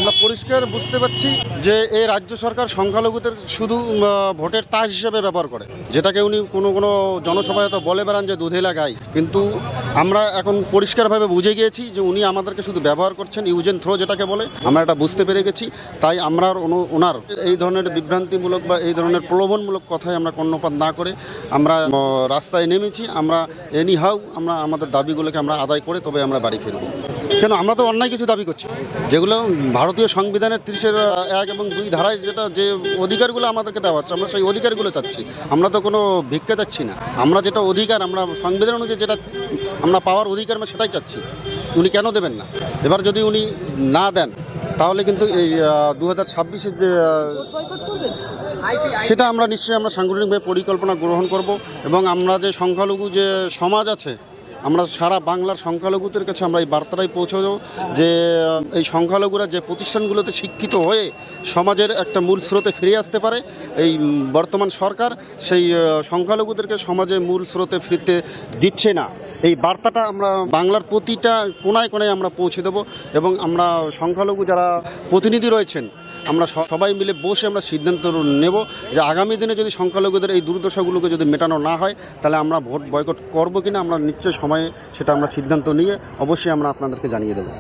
আমরা পরিষ্কার বুঝতে পারছি যে এই রাজ্য সরকার সংখ্যালঘুদের শুধু ভোটের তাস হিসেবে ব্যবহার করে, যেটাকে উনি কোনো কোনো জনসভায় তো বলে বেড়ান যে দুধেলা গাই, কিন্তু আমরা এখন পরিষ্কারভাবে বুঝে গিয়েছি যে উনি আমাদেরকে শুধু ব্যবহার করছেন, ইউজ অ্যান্ড থ্রো যেটাকে বলে, আমরা এটা বুঝতে পেরে গেছি। তাই আমরা ওনার এই ধরনের বিভ্রান্তিমূলক বা এই ধরনের প্রলোভনমূলক কথায় আমরা কর্ণপাত না করে আমরা রাস্তায় নেমেছি। আমরা এনিহাউ আমরা আমাদের দাবিগুলোকে আমরা আদায় করে তবে আমরা বাড়ি ফিরব। কেন আমরা তো অন্যায় কিছু দাবি করছি, যেগুলো ভারতীয় সংবিধানের 30-1 এবং 2 ধারায় যেটা যে অধিকারগুলো আমাদেরকে দেওয়া হচ্ছে, আমরা সেই অধিকারগুলো চাচ্ছি। আমরা তো কোনো ভিক্ষা চাচ্ছি না, আমরা যেটা অধিকার, আমরা সংবিধান অনুযায়ী যেটা আমরা পাওয়ার অধিকার আমরা সেটাই চাচ্ছি। উনি কেন দেবেন না? এবার যদি উনি না দেন তাহলে কিন্তু এই 2026-এর যে সেটা আমরা নিশ্চয়ই আমরা সাংগঠনিকভাবে পরিকল্পনা গ্রহণ করব এবং আমরা যে সংখ্যালঘু যে সমাজ আছে, আমরা সারা বাংলার সংখ্যালঘুদের কাছে আমরা এই বার্তাটাই পৌঁছে দেবো যে এই সংখ্যালঘুরা যে প্রতিষ্ঠানগুলোতে শিক্ষিত হয়ে সমাজের একটা মূল স্রোতে ফিরে আসতে পারে, এই বর্তমান সরকার সেই সংখ্যালঘুদেরকে সমাজের মূল স্রোতে ফিরতে দিচ্ছে না। এই বার্তাটা আমরা বাংলার প্রতিটা কোনায় কোনায় আমরা পৌঁছে দেবো এবং আমরা সংখ্যালঘু যারা প্রতিনিধি রয়েছেন আমরা সবাই মিলে বসে আমরা সিদ্ধান্ত নেব যে আগামী দিনে যদি সংখ্যালঘুদের এই দুর্দশাগুলোকে যদি মেটানো না হয় তাহলে আমরা ভোট বয়কট করবো কিনা আমরা নিশ্চয়ই সময়ে সেটা আমরা সিদ্ধান্ত নিয়ে অবশ্যই আমরা আপনাদেরকে জানিয়ে দেবো।